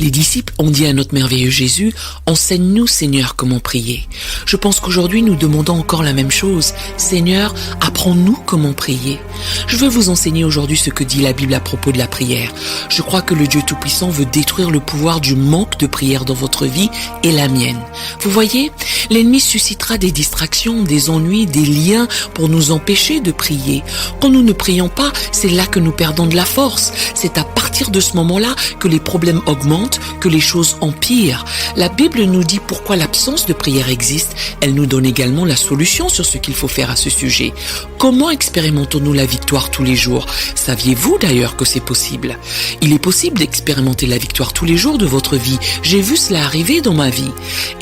Les disciples ont dit à notre merveilleux Jésus, « Enseigne-nous, Seigneur, comment prier. » Je pense qu'aujourd'hui, nous demandons encore la même chose. « Seigneur, apprends-nous comment prier. » Je veux vous enseigner aujourd'hui ce que dit la Bible à propos de la prière. Je crois que le Dieu Tout-Puissant veut détruire le pouvoir du manque de prière dans votre vie et la mienne. Vous voyez, l'ennemi suscitera des distractions, des ennuis, des liens pour nous empêcher de prier. Quand nous ne prions pas, c'est là que nous perdons de la force. C'est à partir de ce moment-là que les problèmes augmentent, que les choses empirent. La Bible nous dit pourquoi l'absence de prière existe. Elle nous donne également la solution sur ce qu'il faut faire à ce sujet. Comment expérimentons-nous la victoire tous les jours? Saviez-vous d'ailleurs que c'est possible? Il est possible d'expérimenter la victoire tous les jours de votre vie. J'ai vu cela arriver dans ma vie.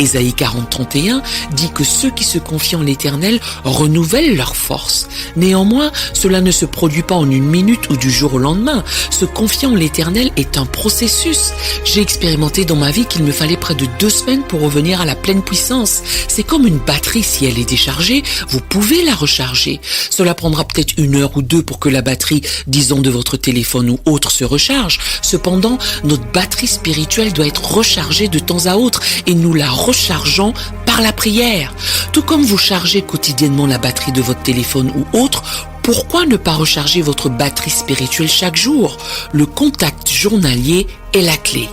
Ésaïe 40:31 dit que ceux qui se confient en l'Éternel renouvellent leur force. Néanmoins, cela ne se produit pas en une minute ou du jour au lendemain. Se confier en l'Éternel est un processus. J'ai expérimenté dans ma vie qu'il me fallait près de 2 semaines pour revenir à la pleine puissance. C'est comme une batterie, si elle est déchargée, vous pouvez la recharger. Cela prendra peut-être 1 heure ou 2 pour que la batterie, disons de votre téléphone ou autre, se recharge. Cependant, notre batterie spirituelle doit être rechargée de temps à autre et nous la rechargeons par la prière. Tout comme vous chargez quotidiennement la batterie de votre téléphone ou autre, pourquoi ne pas recharger votre batterie spirituelle chaque jour? Le contact journalier est la clé.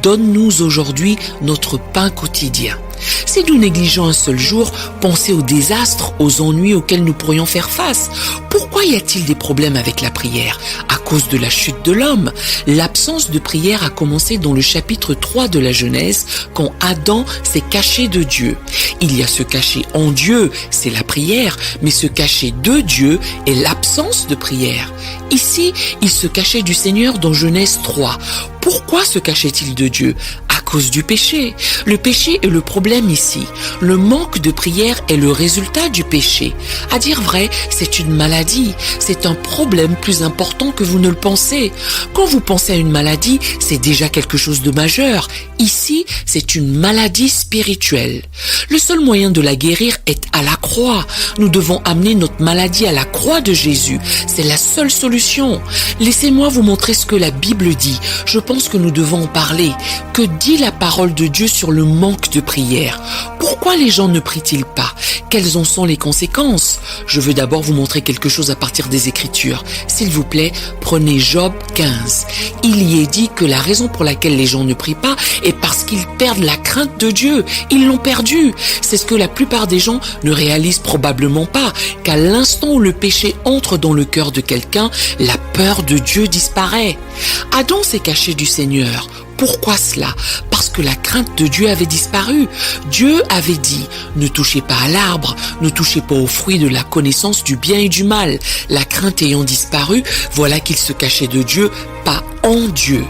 Donne-nous aujourd'hui notre pain quotidien. Si nous négligeons un seul jour, pensez aux désastres, aux ennuis auxquels nous pourrions faire face. Pourquoi y a-t-il des problèmes avec la prière? À cause de la chute de l'homme. L'absence de prière a commencé dans le chapitre 3 de la Genèse, quand Adam s'est caché de Dieu. Il y a se cacher en Dieu, c'est la prière, mais se cacher de Dieu est l'absence de prière. Ici, il se cachait du Seigneur dans Genèse 3. Pourquoi se cachait-il de Dieu? À cause du péché. Le péché est le problème ici. Le manque de prière est le résultat du péché. À dire vrai, c'est une maladie. C'est un problème plus important que vous ne le pensez. Quand vous pensez à une maladie, c'est déjà quelque chose de majeur. Ici, c'est une maladie spirituelle. Le seul moyen de la guérir est à la croix. Nous devons amener notre maladie à la croix de Jésus. C'est la seule solution. Laissez-moi vous montrer ce que la Bible dit. Je pense que nous devons en parler. Que dit la parole de Dieu sur le manque de prière? Pourquoi les gens ne prient-ils pas? Quelles en sont les conséquences? Je veux d'abord vous montrer quelque chose à partir des Écritures. S'il vous plaît, prenez Job 15. Il y est dit que la raison pour laquelle les gens ne prient pas est parce qu'ils perdent la crainte de Dieu. Ils l'ont perdue. C'est ce que la plupart des gens ne réalisent probablement pas, qu'à l'instant où le péché entre dans le cœur de quelqu'un, la peur de Dieu disparaît. Adam s'est caché du Seigneur. Pourquoi cela? Parce que la crainte de Dieu avait disparu. Dieu avait dit, ne touchez pas à l'arbre, ne touchez pas aux fruits de la connaissance du bien et du mal. La crainte ayant disparu, voilà qu'il se cachait de Dieu, pas en Dieu.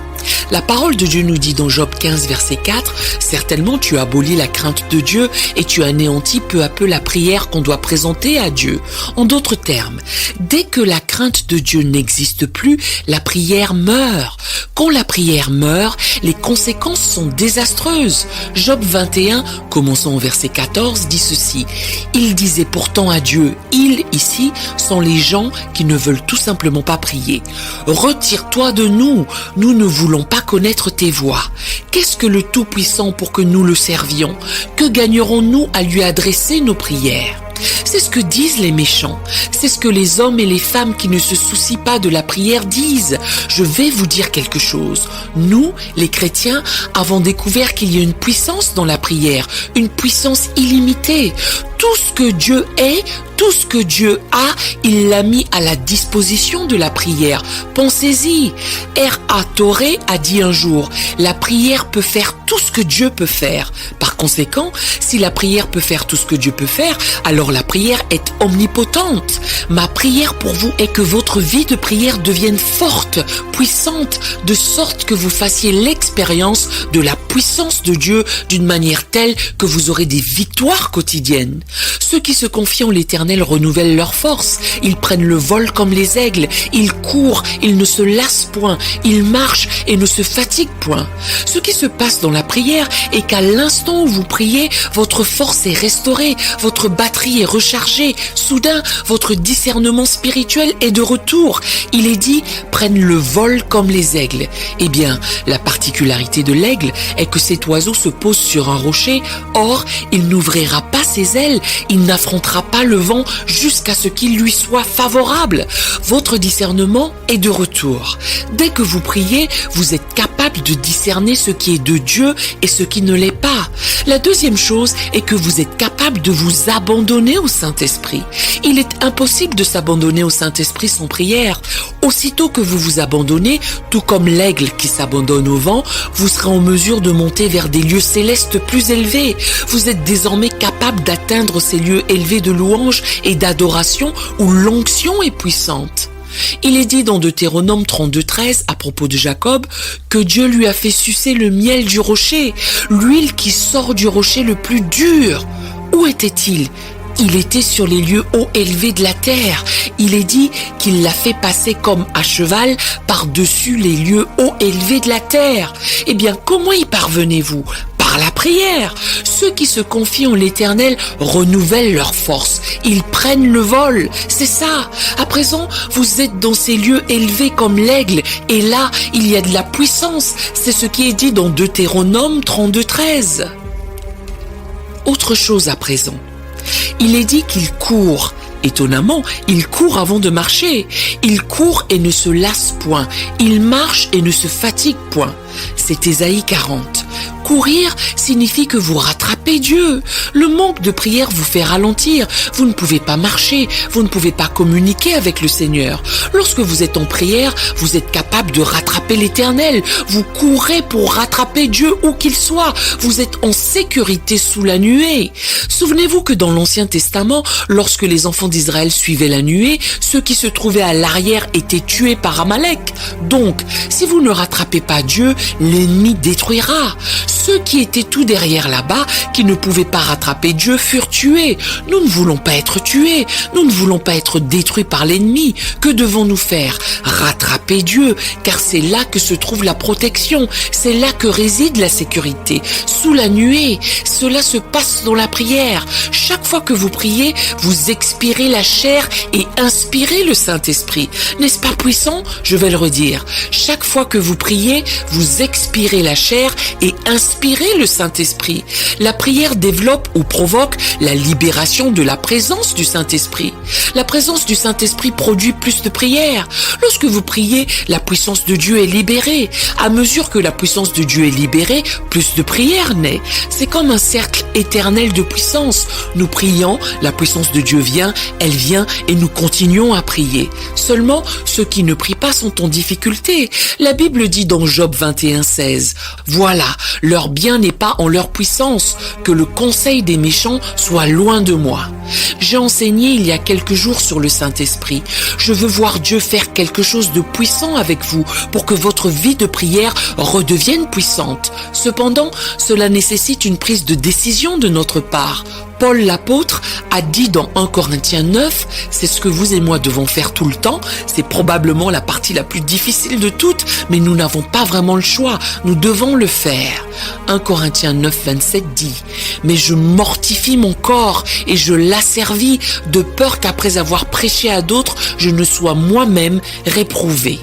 La parole de Dieu nous dit dans Job 15, verset 4, « Certainement tu abolis la crainte de Dieu et tu anéantis peu à peu la prière qu'on doit présenter à Dieu. » En d'autres termes, dès que la crainte de Dieu n'existe plus, la prière meurt. Quand la prière meurt, les conséquences sont désastreuses. Job 21, commençons au verset 14, dit ceci, « Il disait pourtant à Dieu, ils ici sont les gens qui ne veulent tout simplement pas prier. Retire-toi de nous, nous ne voulons pas connaître tes voies. Qu'est-ce que le Tout-Puissant pour que nous le servions? Que gagnerons-nous à lui adresser nos prières? » C'est ce que disent les méchants. C'est ce que les hommes et les femmes qui ne se soucient pas de la prière disent. Je vais vous dire quelque chose. Nous, les chrétiens, avons découvert qu'il y a une puissance dans la prière, une puissance illimitée. Tout ce que Dieu est, tout ce que Dieu a, il l'a mis à la disposition de la prière. Pensez-y. R.A. Torrey a dit un jour, la prière peut faire tout ce que Dieu peut faire. Par conséquent, si la prière peut faire tout ce que Dieu peut faire, alors la prière est omnipotente. Ma prière pour vous est que votre vie de prière devienne forte, puissante, de sorte que vous fassiez l'expérience de la puissance de Dieu d'une manière telle que vous aurez des victoires quotidiennes. Ceux qui se confient en l'Éternel renouvellent leur force. Ils prennent le vol comme les aigles. Ils courent, ils ne se lassent point. Ils marchent et ne se fatiguent point. Ce qui se passe dans la prière est qu'à l'instant où vous priez, votre force est restaurée, votre batterie est rechargée. Soudain, votre discernement spirituel est de retour. Il est dit, prennent le vol comme les aigles. Eh bien, la particularité de l'aigle est que cet oiseau se pose sur un rocher. Or, il n'ouvrira pas ses ailes. Il n'affrontera pas le vent jusqu'à ce qu'il lui soit favorable. Votre discernement est de retour. Dès que vous priez, vous êtes capable de discerner ce qui est de Dieu et ce qui ne l'est pas. La deuxième chose est que vous êtes capable de vous abandonner au Saint-Esprit. Il est impossible de s'abandonner au Saint-Esprit sans prière. Aussitôt que vous vous abandonnez, tout comme l'aigle qui s'abandonne au vent, vous serez en mesure de monter vers des lieux célestes plus élevés. Vous êtes désormais capable d'atteindre ces lieux élevés de louange et d'adoration où l'onction est puissante. Il est dit dans Deutéronome 32:13 à propos de Jacob que Dieu lui a fait sucer le miel du rocher, l'huile qui sort du rocher le plus dur. Où était-il ? Il était sur les lieux hauts élevés de la terre. Il est dit qu'il l'a fait passer comme à cheval par-dessus les lieux hauts élevés de la terre. Eh bien, comment y parvenez-vous ? Par la prière. Ceux qui se confient en l'Éternel renouvellent leur force. Ils prennent le vol. C'est ça. À présent, vous êtes dans ces lieux élevés comme l'aigle. Et là, il y a de la puissance. C'est ce qui est dit dans Deutéronome 32:13. Autre chose à présent. Il est dit qu'il court. Étonnamment, il court avant de marcher. Il court et ne se lasse point. Il marche et ne se fatigue point. C'est Ésaïe 40. Courir signifie que vous rattrapez Dieu. Le manque de prière vous fait ralentir. Vous ne pouvez pas marcher. Vous ne pouvez pas communiquer avec le Seigneur. Lorsque vous êtes en prière, vous êtes capable de rattraper l'Éternel. Vous courez pour rattraper Dieu où qu'il soit. Vous êtes en sécurité sous la nuée. Souvenez-vous que dans l'Ancien Testament, lorsque les enfants d'Israël suivaient la nuée, ceux qui se trouvaient à l'arrière étaient tués par Amalek. Donc, si vous ne rattrapez pas Dieu, l'ennemi détruira. Ceux qui étaient tout derrière là-bas, qui ne pouvaient pas rattraper Dieu, furent tués. Nous ne voulons pas être tués. Nous ne voulons pas être détruits par l'ennemi. Que devons-nous faire ? Rattraper Dieu, car c'est là que se trouve la protection. C'est là que réside la sécurité. Sous la nuée, cela se passe dans la prière. Chaque fois que vous priez, vous expirez la chair et inspirez le Saint-Esprit. N'est-ce pas puissant ? Je vais le redire. Chaque fois que vous priez, vous expirez la chair et inspirez le Saint-Esprit. La prière développe ou provoque la libération de la présence du Saint-Esprit. La présence du Saint-Esprit produit plus de prière. Lorsque vous priez, la puissance de Dieu est libérée. À mesure que la puissance de Dieu est libérée, plus de prière naît. C'est comme un cercle éternel de puissance. Nous prions, la puissance de Dieu vient, elle vient et nous continuons à prier. Seulement, ceux qui ne prient pas sont en difficulté. La Bible dit dans Job 21:16, « Voilà, leur bien n'est pas en leur puissance, que le conseil des méchants soit loin de moi. » J'ai enseigné il y a quelques jours sur le Saint-Esprit. Je veux voir Dieu faire quelque chose de puissant avec vous pour que votre vie de prière redevienne puissante. Cependant, cela nécessite une prise de décision de notre part. Paul l'apôtre a dit dans 1 Corinthiens 9, c'est ce que vous et moi devons faire tout le temps, c'est probablement la partie la plus difficile de toutes, mais nous n'avons pas vraiment le choix, nous devons le faire. 1 Corinthiens 9, 27 dit, « Mais je mortifie mon corps et je l'asservis de peur qu'après avoir prêché à d'autres, je ne sois moi-même réprouvé. »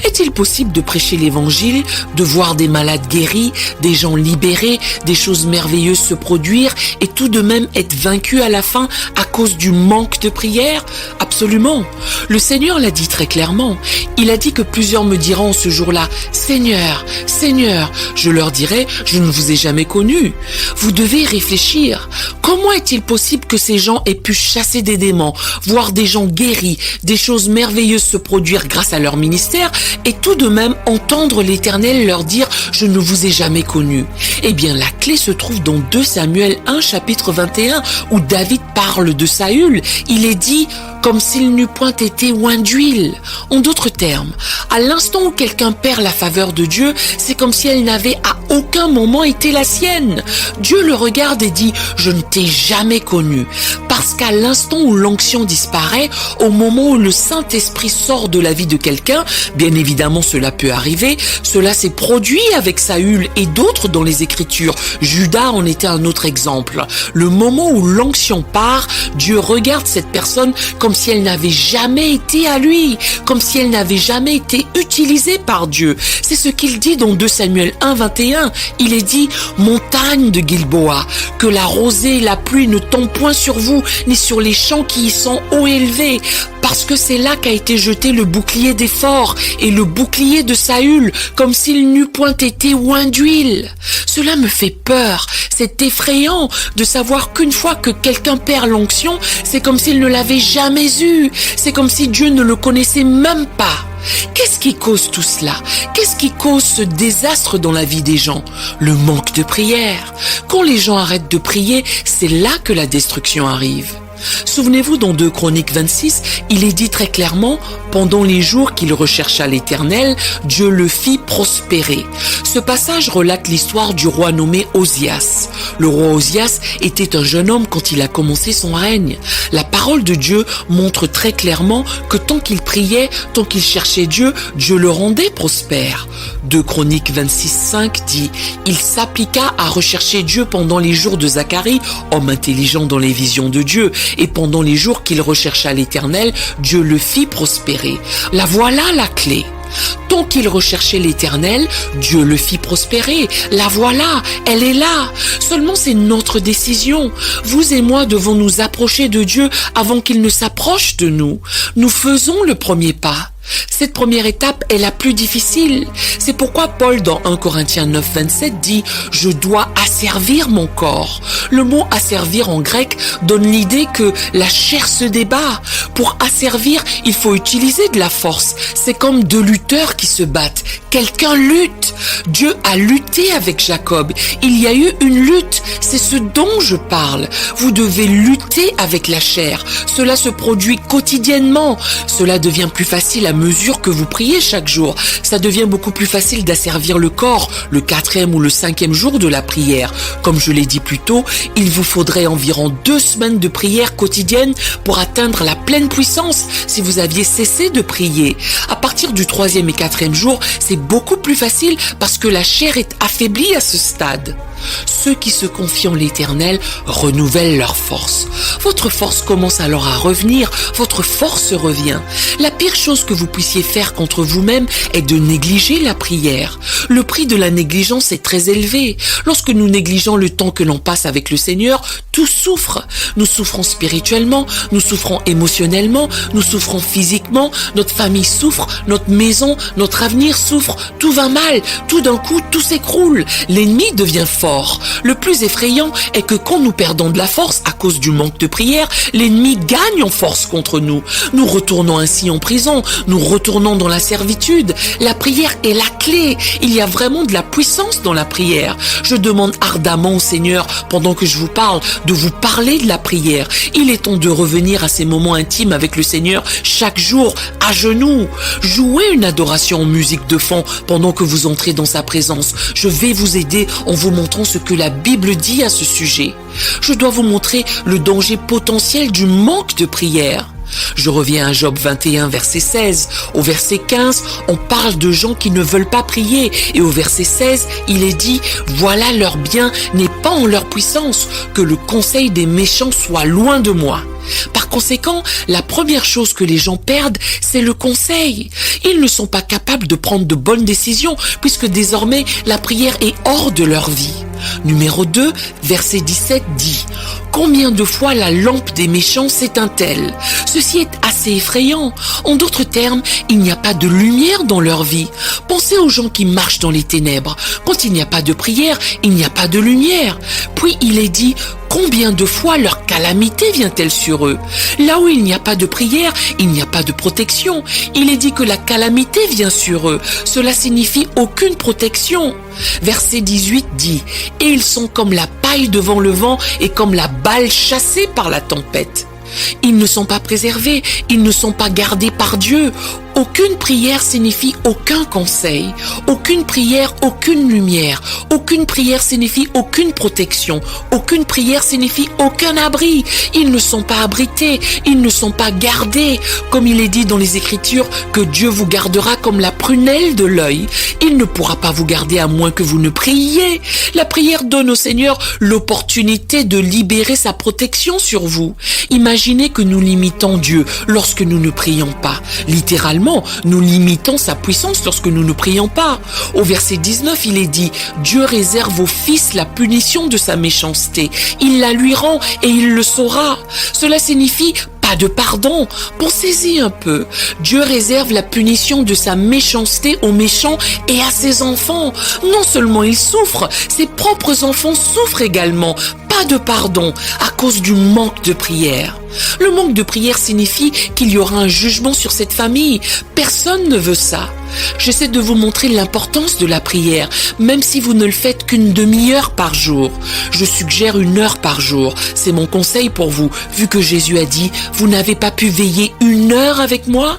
Est-il possible de prêcher l'évangile, de voir des malades guéris, des gens libérés, des choses merveilleuses se produire et tout de même être vaincu à la fin à cause du manque de prière ? Absolument. Le Seigneur l'a dit très clairement. Il a dit que plusieurs me diront ce jour-là, « Seigneur, Seigneur », je leur dirai, « Je ne vous ai jamais connu ». Vous devez y réfléchir. Comment est-il possible que ces gens aient pu chasser des démons, voir des gens guéris, des choses merveilleuses se produire grâce à leur ministère, et tout de même entendre l'Éternel leur dire « Je ne vous ai jamais connu ». Eh bien, la clé se trouve dans 2 Samuel 1, chapitre 21, où David parle de Saül. Il est dit « comme s'il n'eût point été oint d'huile ». En d'autres termes, à l'instant où quelqu'un perd la faveur de Dieu, c'est comme si elle n'avait à aucun moment été la sienne. Dieu le regarde et dit « Je ne t'ai jamais connu ». Parce qu'à l'instant où l'onction disparaît, au moment où le Saint-Esprit sort de la vie de quelqu'un, bien évidemment cela peut arriver, cela s'est produit avec Saül et d'autres dans les Écritures. Judas en était un autre exemple. Le moment où l'onction part, Dieu regarde cette personne comme si elle n'avait jamais été à lui, comme si elle n'avait jamais été utilisée par Dieu. C'est ce qu'il dit dans 2 Samuel 1, 21. Il est dit « Montagne de Gilboa, que la rosée et la pluie ne tombent point sur vous, ni sur les champs qui y sont hauts élevés, parce que c'est là qu'a été jeté le bouclier des forts et le bouclier de Saül, comme s'il n'eût point été oint d'huile. » Cela me fait peur. C'est effrayant de savoir qu'une fois que quelqu'un perd l'onction, c'est comme s'il ne l'avait jamais eu. C'est comme si Dieu ne le connaissait même pas. Qu'est-ce qui cause tout cela? Qu'est-ce qui cause ce désastre dans la vie des gens? Le manque de prière. Quand les gens arrêtent de prier, c'est là que la destruction arrive. Souvenez-vous, dans 2 Chroniques 26, il est dit très clairement « Pendant les jours qu'il rechercha l'Éternel, Dieu le fit prospérer ». Ce passage relate l'histoire du roi nommé Osias. Le roi Osias était un jeune homme quand il a commencé son règne. La parole de Dieu montre très clairement que tant qu'il priait, tant qu'il cherchait Dieu, Dieu le rendait prospère. 2 Chroniques 26, 5 dit « Il s'appliqua à rechercher Dieu pendant les jours de Zacharie, homme intelligent dans les visions de Dieu. Et pendant les jours qu'il rechercha l'Éternel, Dieu le fit prospérer. La voilà la clé. Tant qu'il recherchait l'Éternel, Dieu le fit prospérer. La voilà, elle est là. Seulement c'est notre décision. Vous et moi devons nous approcher de Dieu avant qu'il ne s'approche de nous. Nous faisons le premier pas. Cette première étape est la plus difficile. C'est pourquoi Paul dans 1 Corinthiens 9, 27 dit « Je dois asservir mon corps ». Le mot « asservir » en grec donne l'idée que la chair se débat. Pour asservir, il faut utiliser de la force. C'est comme 2 lutteurs qui se battent. Quelqu'un lutte. Dieu a lutté avec Jacob. Il y a eu une lutte. C'est ce dont je parle. Vous devez lutter avec la chair. Cela se produit quotidiennement. Cela devient plus facile à mesure que vous priez chaque jour. Ça devient beaucoup plus facile d'asservir le corps, le 4e ou le 5e jour de la prière. Comme je l'ai dit plus tôt, il vous faudrait environ 2 semaines de prière quotidienne pour atteindre la pleine puissance si vous aviez cessé de prier. À partir du 3e et 4e jour, c'est beaucoup plus facile parce que la chair est affaiblie à ce stade. Ceux qui se confient en l'Éternel renouvellent leur force. Votre force commence alors à revenir, votre force revient. La pire chose que vous puissiez faire contre vous-même est de négliger la prière. Le prix de la négligence est très élevé. Lorsque nous négligeons le temps que l'on passe avec le Seigneur, tout souffre. Nous souffrons spirituellement, nous souffrons émotionnellement, nous souffrons physiquement, notre famille souffre, notre maison, notre avenir souffre, tout va mal, tout d'un coup tout s'écroule. L'ennemi devient fort. Le plus effrayant est que quand nous perdons de la force à cause du manque de prière, l'ennemi gagne en force contre nous. Nous retournons ainsi en prison, nous retournons dans la servitude. La prière est la clé. Il y a vraiment de la puissance dans la prière. Je demande ardemment au Seigneur, pendant que je vous parle, de vous parler de la prière. Il est temps de revenir à ces moments intimes avec le Seigneur chaque jour, à genoux. Jouez une adoration en musique de fond pendant que vous entrez dans sa présence. Je vais vous aider en vous montrant ce que la Bible dit à ce sujet. Je dois vous montrer le danger potentiel du manque de prière. Je reviens à Job 21, verset 16. Au verset 15, on parle de gens qui ne veulent pas prier. Et au verset 16, il est dit « Voilà leur bien n'est pas en leur puissance, que le conseil des méchants soit loin de moi. » Par conséquent, la première chose que les gens perdent, c'est le conseil. Ils ne sont pas capables de prendre de bonnes décisions puisque désormais la prière est hors de leur vie. Numéro 2, verset 17 dit « Combien de fois la lampe des méchants s'éteint-elle ? Ceci est assez assez effrayant. En d'autres termes, il n'y a pas de lumière dans leur vie. Pensez aux gens qui marchent dans les ténèbres. Quand il n'y a pas de prière, il n'y a pas de lumière. Puis il est dit, combien de fois leur calamité vient-elle sur eux? Là où il n'y a pas de prière, il n'y a pas de protection. Il est dit que la calamité vient sur eux. Cela signifie aucune protection. Verset 18 dit, « Et ils sont comme la paille devant le vent et comme la balle chassée par la tempête. » Ils ne sont pas préservés, ils ne sont pas gardés par Dieu. Aucune prière signifie aucun conseil. Aucune prière, aucune lumière. Aucune prière signifie aucune protection. Aucune prière signifie aucun abri. Ils ne sont pas abrités, ils ne sont pas gardés. Comme il est dit dans les Écritures, que Dieu vous gardera comme la prunelle de l'œil. Il ne pourra pas vous garder à moins que vous ne priez. La prière donne au Seigneur l'opportunité de libérer sa protection sur vous. Imaginez que nous limitons Dieu lorsque nous ne prions pas. Littéralement, nous limitons sa puissance lorsque nous ne prions pas. Au verset 19, il est dit, « Dieu réserve au Fils la punition de sa méchanceté. Il la lui rend et il le saura. » Cela signifie pas de pardon. Pensez-y un peu. Dieu réserve la punition de sa méchanceté aux méchants et à ses enfants. Non seulement ils souffrent, ses propres enfants souffrent également. Pas de pardon à cause du manque de prière. Le manque de prière signifie qu'il y aura un jugement sur cette famille. Personne ne veut ça. J'essaie de vous montrer l'importance de la prière, même si vous ne le faites qu'une demi-heure par jour. Je suggère 1 heure par jour. C'est mon conseil pour vous, vu que Jésus a dit, « Vous n'avez pas pu veiller 1 heure avec moi ?»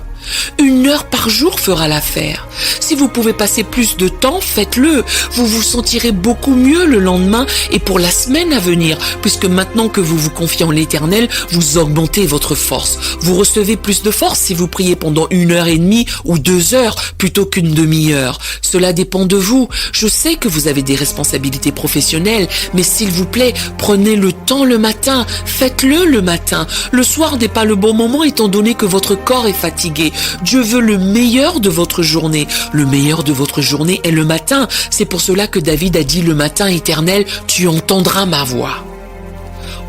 1 heure par jour fera l'affaire. Si vous pouvez passer plus de temps, faites-le. Vous vous sentirez beaucoup mieux le lendemain et pour la semaine à venir, puisque maintenant que vous vous confiez en l'Éternel, vous augmentez votre force. Vous recevez plus de force si vous priez pendant 1h30 ou 2 heures plutôt qu'une demi-heure. Cela dépend de vous. Je sais que vous avez des responsabilités professionnelles, mais s'il vous plaît, prenez le temps le matin. Faites-le le matin. Le soir n'est pas le bon moment étant donné que votre corps est fatigué. Dieu veut le meilleur de votre journée. Le meilleur de votre journée est le matin. C'est pour cela que David a dit, « Le matin éternel, tu entendras ma voix. »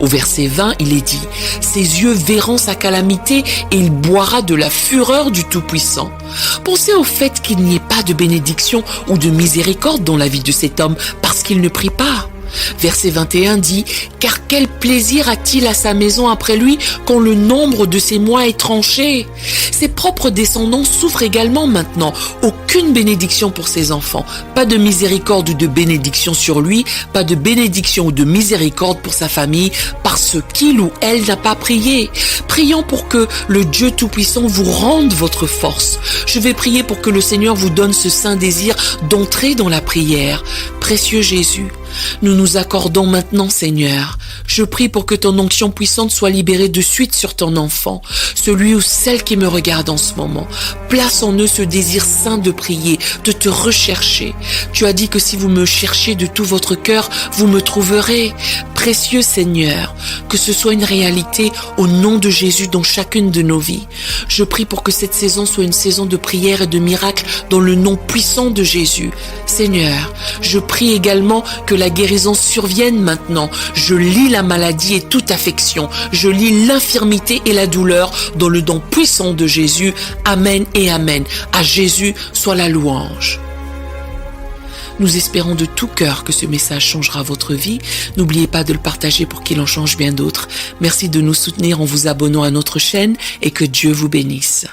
Au verset 20, il est dit, « Ses yeux verront sa calamité et il boira de la fureur du Tout-Puissant. » Pensez au fait qu'il n'y ait pas de bénédiction ou de miséricorde dans la vie de cet homme parce qu'il ne prie pas. Verset 21 dit, « Car quel plaisir a-t-il à sa maison après lui quand le nombre de ses mois est tranché ?» Ses propres descendants souffrent également maintenant. Aucune bénédiction pour ses enfants. Pas de miséricorde ou de bénédiction sur lui. Pas de bénédiction ou de miséricorde pour sa famille parce qu'il ou elle n'a pas prié. Prions pour que le Dieu Tout-Puissant vous rende votre force. Je vais prier pour que le Seigneur vous donne ce saint désir d'entrer dans la prière. Précieux Jésus, nous nous accordons maintenant, Seigneur. Je prie pour que ton onction puissante soit libérée de suite sur ton enfant, celui ou celle qui me regarde en ce moment. Place en eux ce désir saint de prier, de te rechercher. Tu as dit que si vous me cherchez de tout votre cœur, vous me trouverez. Précieux Seigneur, que ce soit une réalité au nom de Jésus dans chacune de nos vies. Je prie pour que cette saison soit une saison de prière et de miracles dans le nom puissant de Jésus. Seigneur, je prie également que la guérison survienne maintenant. Je lis la maladie et toute affection. Je lis l'infirmité et la douleur dans le nom puissant de Jésus. Amen et amen. À Jésus soit la louange. Nous espérons de tout cœur que ce message changera votre vie. N'oubliez pas de le partager pour qu'il en change bien d'autres. Merci de nous soutenir en vous abonnant à notre chaîne et que Dieu vous bénisse.